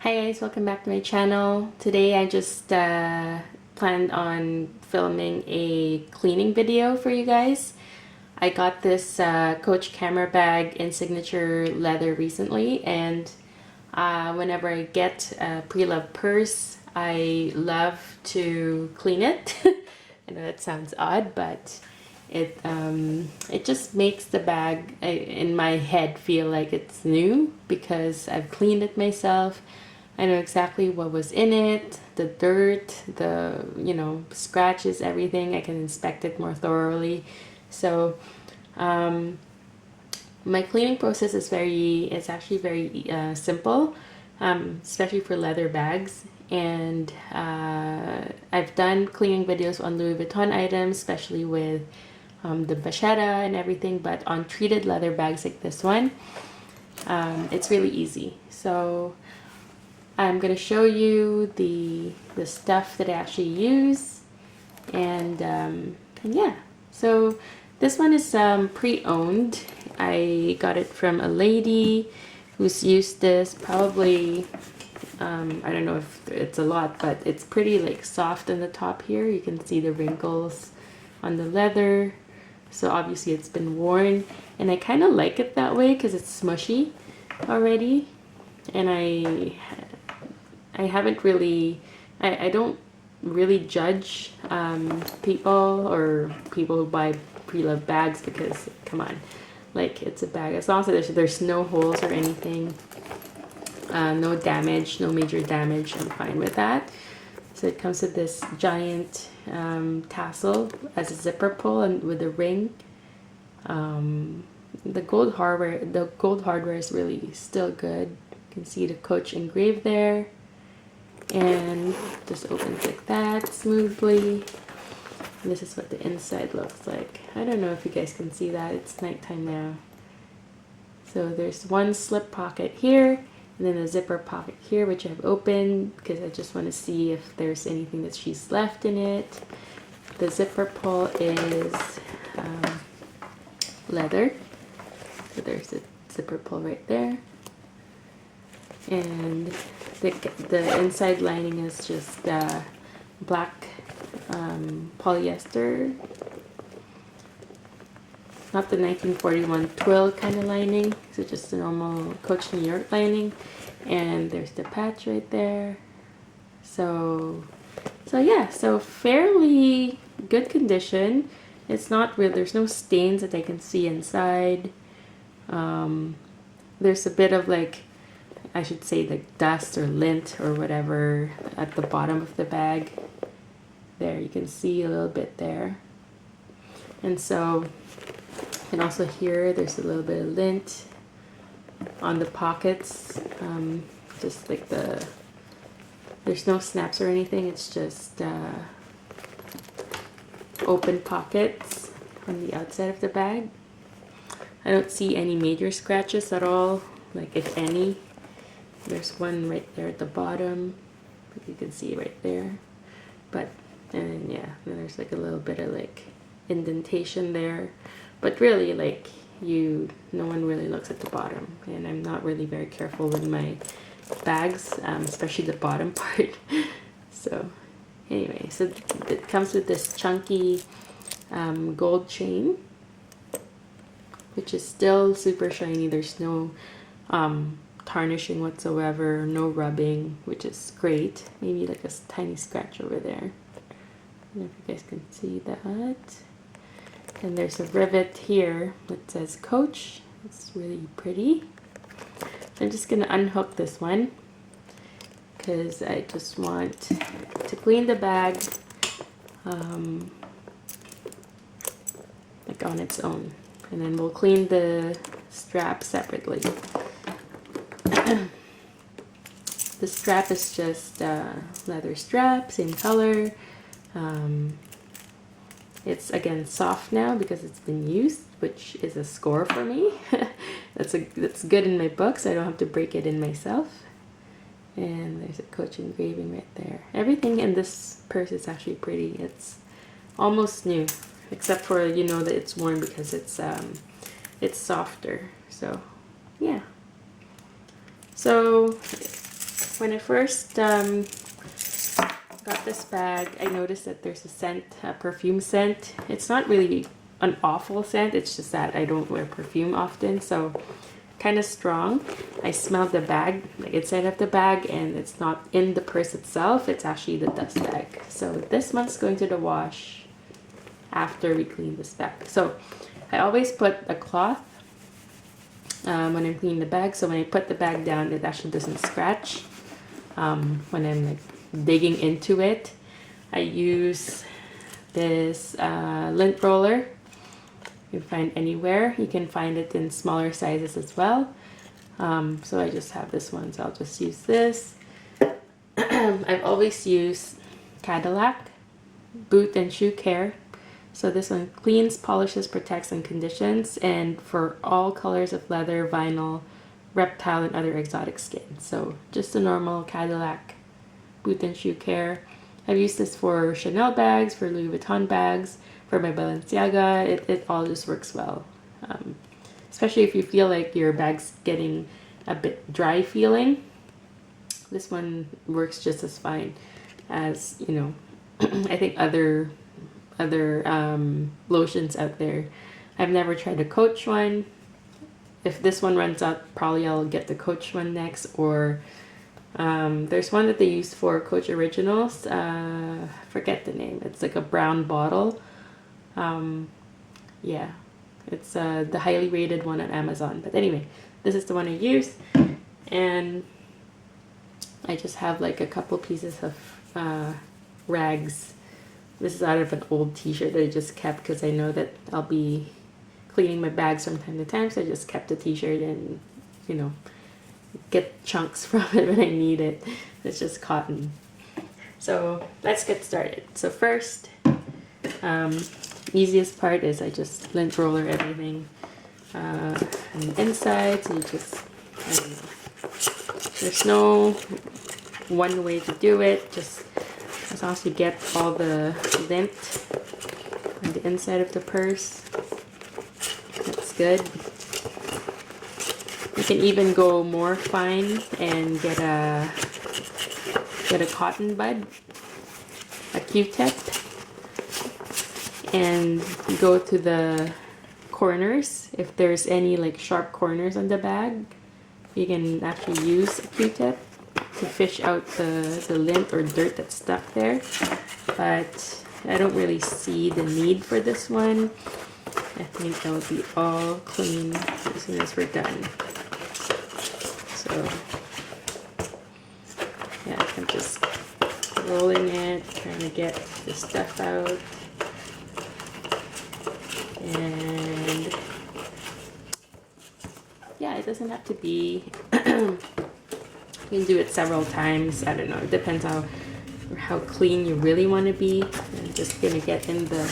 Hi guys, welcome back to my channel. Today I just planned on filming a cleaning video for you guys. I got this Coach camera bag in signature leather recently, and whenever I get a pre-loved purse, I love to clean it. I know that sounds odd, but it just makes the bag in my head feel like it's new because I've cleaned it myself. I know exactly what was in it, the dirt, the, scratches, everything. I can inspect it more thoroughly. So my cleaning process is it's actually very simple, especially for leather bags. And I've done cleaning videos on Louis Vuitton items, especially with the vachetta and everything, but on treated leather bags like this one, it's really easy. So I'm going to show you the stuff that I actually use, and yeah. So this one is pre-owned. I got it from a lady who's used this probably, I don't know if it's a lot, but it's pretty like soft on the top here. You can see the wrinkles on the leather. So obviously it's been worn, and I kind of like it that way because it's smushy already. And I haven't really, I don't really judge people who buy pre-loved bags, because come on, like, it's a bag. As long as there's no holes or anything, no damage, no major damage, I'm fine with that. So it comes with this giant tassel as a zipper pull and with a ring. The gold hardware is really still good. You can see the Coach engraved there, and just opens like that smoothly. And this is what the inside looks like. I don't know if you guys can see that. It's nighttime now. So there's one slip pocket here, and then a zipper pocket here, which I've opened because I just want to see if there's anything that she's left in it. The zipper pull is leather, so there's a zipper pull right there, and the inside lining is just black polyester, not the 1941 twill kind of lining, so just a normal Coach New York lining. And there's the patch right there. So yeah, so fairly good condition. It's not real, there's no stains that I can see inside. There's a bit of, like, I should say, like dust or lint or whatever at the bottom of the bag. There, you can see a little bit there. And so, and also here, there's a little bit of lint on the pockets. Just like there's no snaps or anything. It's just open pockets on the outside of the bag. I don't see any major scratches at all, like if any. There's one right there at the bottom, you can see right there. But, and yeah, then there's like a little bit of like indentation there. But really, like, no one really looks at the bottom. And I'm not really very careful with my bags, especially the bottom part. So anyway, so it comes with this chunky gold chain, which is still super shiny. There's no tarnishing whatsoever, no rubbing, which is great. Maybe like a tiny scratch over there. I don't know if you guys can see that. And there's a rivet here that says Coach. It's really pretty. I'm just gonna unhook this one because I just want to clean the bag like on its own, and then we'll clean the strap separately. The strap is just leather strap, same color. It's again soft now because it's been used, which is a score for me. That's good in my book, so I don't have to break it in myself. And there's a Coach engraving right there. Everything in this purse is actually pretty. It's almost new, except for, that it's worn because it's softer. So yeah. So when I first got this bag, I noticed that there's a scent, a perfume scent. It's not really an awful scent, it's just that I don't wear perfume often, so kind of strong. I smelled the bag, like inside of the bag, and it's not in the purse itself, it's actually the dust bag. So this one's going to the wash after we clean this bag. So I always put a cloth when I'm cleaning the bag, so when I put the bag down, it actually doesn't scratch. When I'm like digging into it, I use this lint roller. You can find anywhere. You can find it in smaller sizes as well. So I just have this one, so I'll just use this. I've always used Cadillac boot and shoe care. So this one cleans, polishes, protects, and conditions, and for all colors of leather, vinyl, reptile, and other exotic skin. So just a normal Cadillac boot and shoe care. I've used this for Chanel bags, for Louis Vuitton bags, for my Balenciaga. It all just works well. Especially if you feel like your bag's getting a bit dry feeling. This one works just as fine as, you know, I think other lotions out there. I've never tried a Coach one. If this one runs out, probably I'll get the Coach one next, or there's one that they use for Coach Originals. Forget the name. It's like a brown bottle. Yeah, it's the highly rated one on Amazon. But anyway, this is the one I use, and I just have like a couple pieces of rags. This is out of an old t-shirt that I just kept because I know that I'll be cleaning my bags from time to time, so I just kept the t-shirt and, you know, get chunks from it when I need it. It's just cotton. So let's get started. So first, easiest part is I just lint roller everything on the inside. So you just, I don't know, there's no one way to do it. Just as long as you get all the lint on the inside of the purse, that's good. You can even go more fine and get a cotton bud, a Q-tip, and go to the corners. If there's any like sharp corners on the bag, you can actually use a Q-tip to fish out the lint or dirt that's stuck there. But I don't really see the need for this one. I think that would be all clean as soon as we're done. So yeah, I'm just rolling it, trying to get the stuff out. And yeah, it doesn't have to be you can do it several times. I don't know, it depends how clean you really want to be. I'm just gonna get in the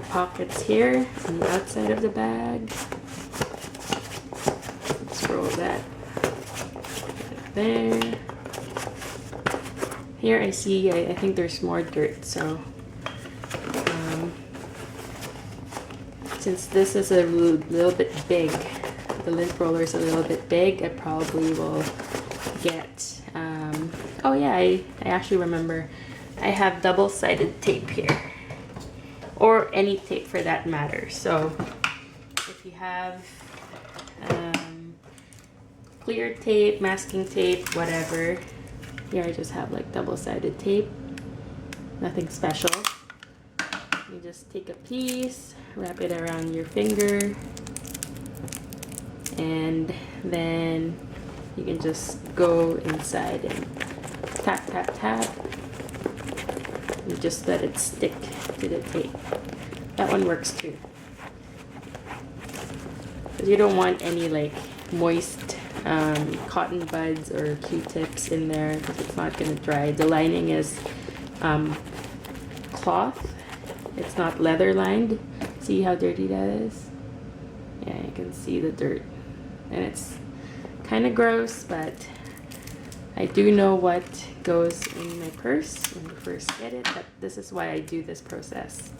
pockets here on the outside of the bag. Let's roll that there. Here I see, I think there's more dirt, so since this is a little bit big, the lint roller is a little bit big, I probably will get, oh yeah, I actually remember, I have double-sided tape here, or any tape for that matter. So if you have clear tape, masking tape, whatever, here I just have like double-sided tape, nothing special. You just take a piece, wrap it around your finger, and then you can just go inside and tap, tap, tap. You just let it stick to the tape. That one works too. Because you don't want any like moist cotton buds or Q-tips in there, because it's not going to dry. The lining is cloth. It's not leather lined. See how dirty that is? Yeah, you can see the dirt. And it's kind of gross, but I do know what goes in my purse when you first get it, but this is why I do this process.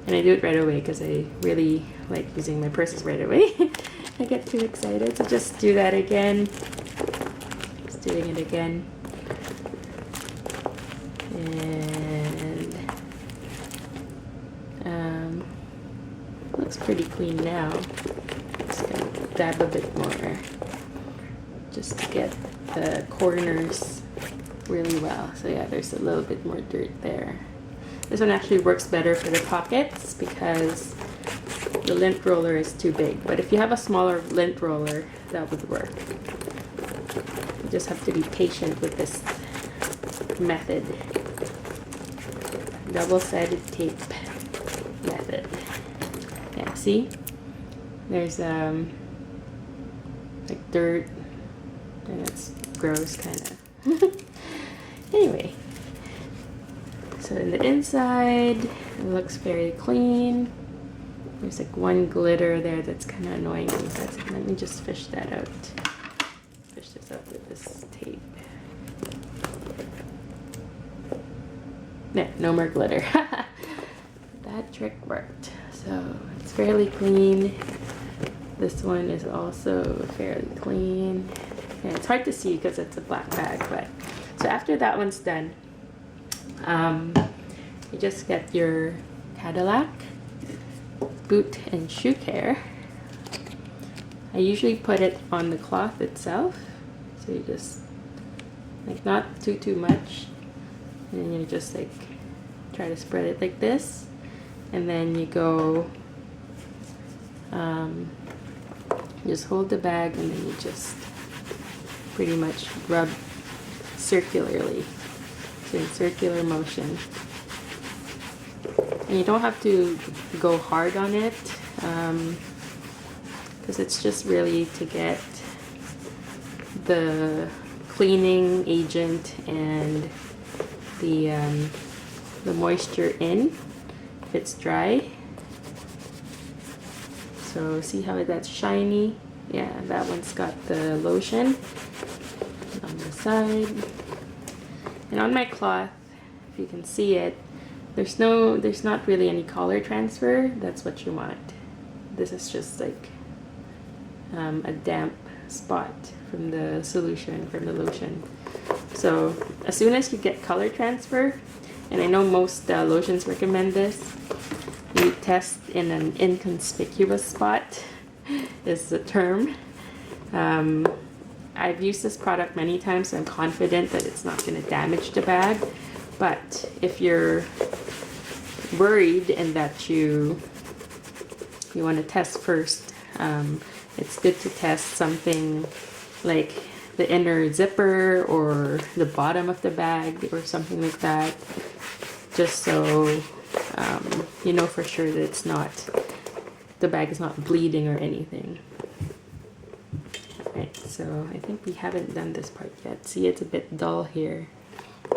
And I do it right away because I really like using my purses right away. I get too excited, so just do that again. Just doing it again. And looks pretty clean now. Just gonna dab a bit more just to get the corners really well. So yeah, there's a little bit more dirt there. This one actually works better for the pockets because the lint roller is too big. But if you have a smaller lint roller, that would work. You just have to be patient with this method. Double-sided tape method. Yeah, see? There's like dirt, and it's gross kind of. Anyway, so in the inside, it looks very clean. There's like one glitter there that's kind of annoying me. Let me just fish that out. Fish this out with this tape. No more glitter. That trick worked. So it's fairly clean. This one is also fairly clean. Yeah, it's hard to see because it's a black bag, but so after that one's done, you just get your Cadillac boot and shoe care. I usually put it on the cloth itself, so you just like not too much, and then you just like try to spread it like this, and then you go just hold the bag, and then you just pretty much rub circularly, so in circular motion. And you don't have to go hard on it because it's just really to get the cleaning agent and the moisture in if it's dry. So see how that's shiny? Yeah, that one's got the lotion on the side. And on my cloth, if you can see it, there's not really any color transfer. That's what you want. This is just like a damp spot from the solution, from the lotion. So as soon as you get color transfer, and I know most lotions recommend this, you test in an inconspicuous spot is the term. I've used this product many times, so I'm confident that it's not going to damage the bag. But if you're worried and that you want to test first, it's good to test something like the inner zipper or the bottom of the bag or something like that, just so you know for sure that the bag is not bleeding or anything. Alright, so I think we haven't done this part yet. See, it's a bit dull here.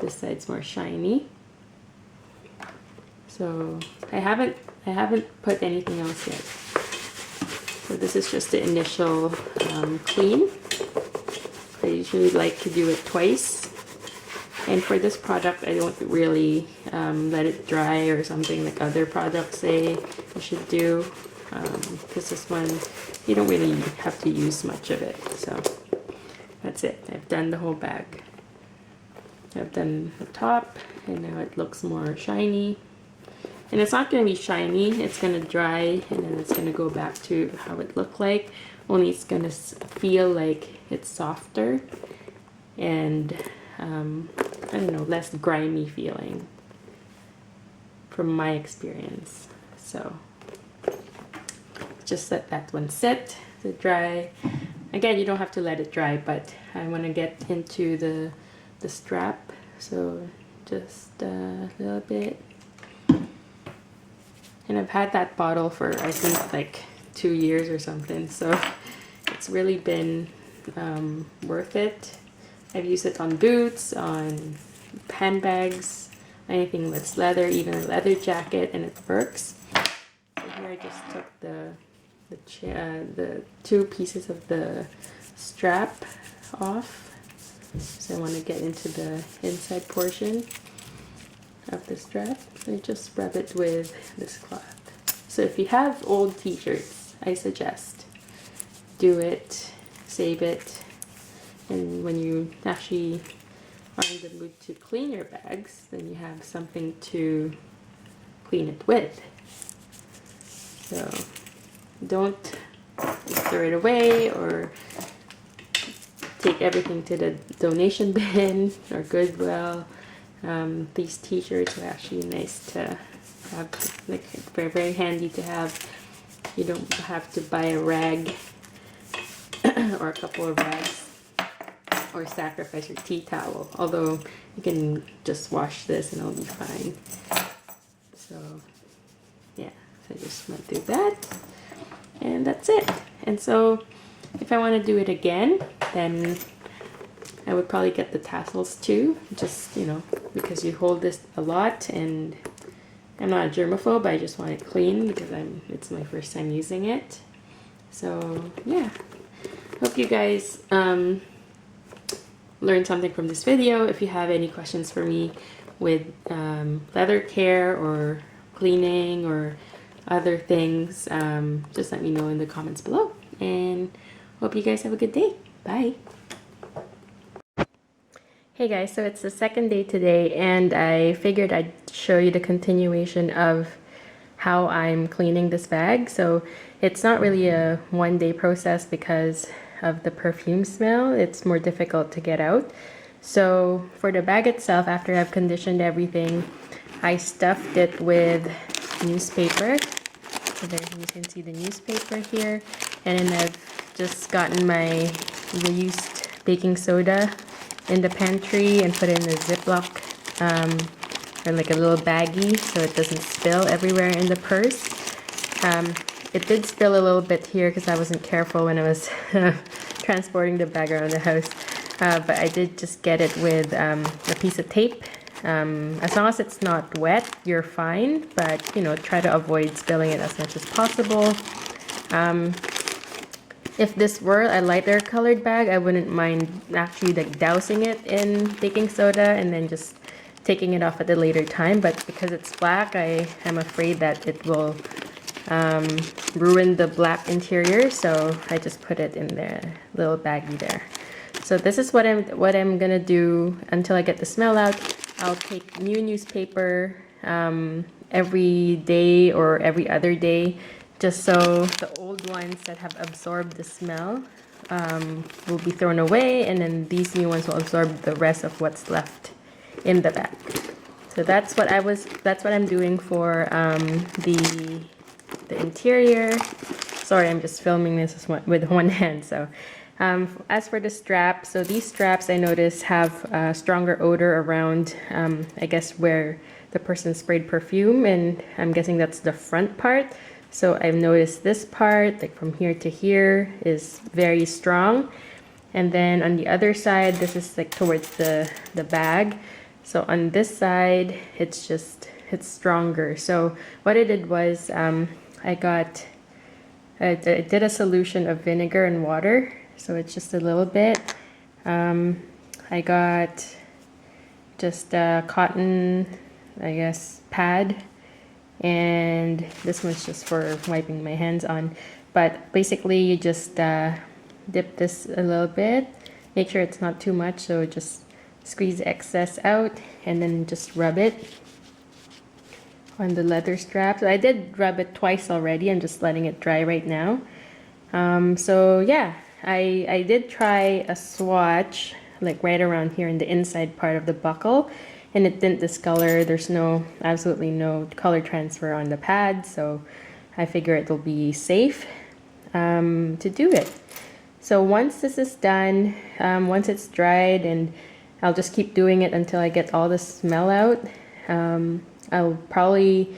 This side's more shiny. So I haven't put anything else yet. So this is just the initial clean. I usually like to do it twice. And for this product, I don't really let it dry or something like other products say you should do. Because this one, you don't really have to use much of it. So that's it. I've done the whole bag. I've done the top, and now it looks more shiny. And it's not going to be shiny. It's going to dry, and then it's going to go back to how it looked like. Only it's going to feel like it's softer and I don't know, less grimy feeling from my experience. So just let that one sit to dry. Again, you don't have to let it dry, but I want to get into the strap, so just a little bit. And I've had that bottle for I think like 2 years or something, so it's really been worth it. I've used it on boots, on handbags, anything that's leather, even a leather jacket, and it works. So here I just took the 2 pieces of the strap off. So I want to get into the inside portion of the strap. So I just rub it with this cloth. So if you have old t-shirts, I suggest do it, save it, and when you actually are in the mood to clean your bags, then you have something to clean it with. So don't throw it away or take everything to the donation bin or Goodwill. These t-shirts are actually nice to have, like very, very handy to have. You don't have to buy a rag or a couple of rags or sacrifice your tea towel, although you can just wash this and it'll be fine. So yeah, so I just went through that and that's it. And so if I want to do it again, then I would probably get the tassels too, just, you know, because you hold this a lot, and I'm not a germaphobe, I just want it clean because it's my first time using it. So yeah, hope you guys learned something from this video. If you have any questions for me with leather care or cleaning or other things, just let me know in the comments below, and hope you guys have a good day. Bye. Hey guys, so it's the second day today, and I figured I'd show you the continuation of how I'm cleaning this bag. So it's not really a one-day process because of the perfume smell. It's more difficult to get out. So for the bag itself, after I've conditioned everything, I stuffed it with newspaper. So there you can see the newspaper here, and then I've just gotten my reused baking soda in the pantry and put it in a Ziploc or like a little baggie so it doesn't spill everywhere in the purse. It did spill a little bit here because I wasn't careful when I was transporting the bag around the house, but I did just get it with a piece of tape. As long as it's not wet, you're fine, but you know, try to avoid spilling it as much as possible. If this were a lighter colored bag, I wouldn't mind actually like dousing it in baking soda and then just taking it off at a later time. But because it's black, I am afraid that it will ruin the black interior. So I just put it in the little baggie there. So this is what I'm gonna do until I get the smell out. I'll take new newspaper every day or every other day, just so the old ones that have absorbed the smell will be thrown away, and then these new ones will absorb the rest of what's left in the bag. So that's what I'm doing for the interior. Sorry, I'm just filming this with one hand. So as for the straps, so these straps I noticed have a stronger odor around, I guess where the person sprayed perfume, and I'm guessing that's the front part. So I've noticed this part, like from here to here, is very strong. And then on the other side, this is like towards the bag. So on this side, it's stronger. So what I did was I did a solution of vinegar and water. So it's just a little bit. I got just a cotton, I guess, pad. And this one's just for wiping my hands on. But basically you just dip this a little bit, make sure it's not too much, so just squeeze excess out and then just rub it on the leather strap. So I did rub it twice already. I'm just letting it dry right now. So yeah, I did try a swatch like right around here in the inside part of the buckle, and it didn't discolor. There's absolutely no color transfer on the pad, so I figure it'll be safe to do it. So once this is done, once it's dried, and I'll just keep doing it until I get all the smell out. I'll probably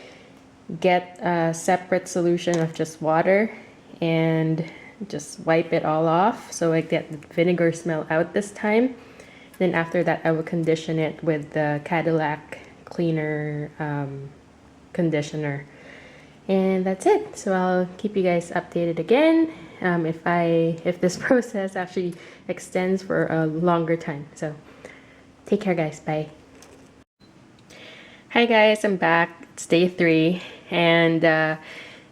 get a separate solution of just water and just wipe it all off so I get the vinegar smell out this time. Then after that, I will condition it with the Cadillac cleaner conditioner, and that's it. So I'll keep you guys updated again if this process actually extends for a longer time. So take care, guys. Bye. Hi guys, I'm back. It's day 3, and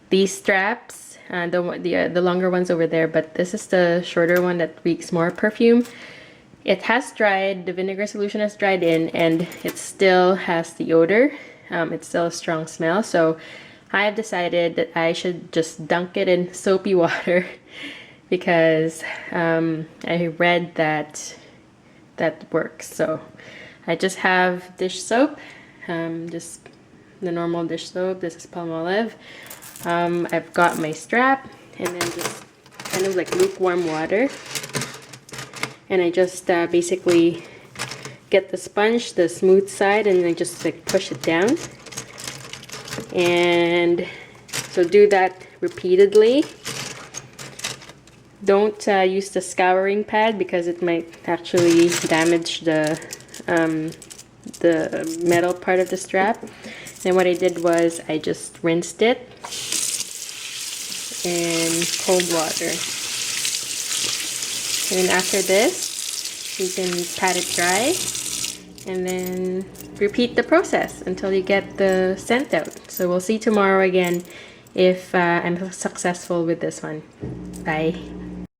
these straps the longer one's over there, but this is the shorter one that reeks more perfume. It has dried, the vinegar solution has dried in, and it still has the odor. It's still a strong smell, so I have decided that I should just dunk it in soapy water because I read that that works. So I just have dish soap, just the normal dish soap. This is Palmolive. I've got my strap, and then just kind of like lukewarm water. And I just basically get the sponge, the smooth side, and I just like push it down. And so do that repeatedly. Don't use the scouring pad because it might actually damage the metal part of the strap. And what I did was I just rinsed it in cold water. And then after this, you can pat it dry and then repeat the process until you get the scent out. So we'll see tomorrow again if I'm successful with this one. Bye.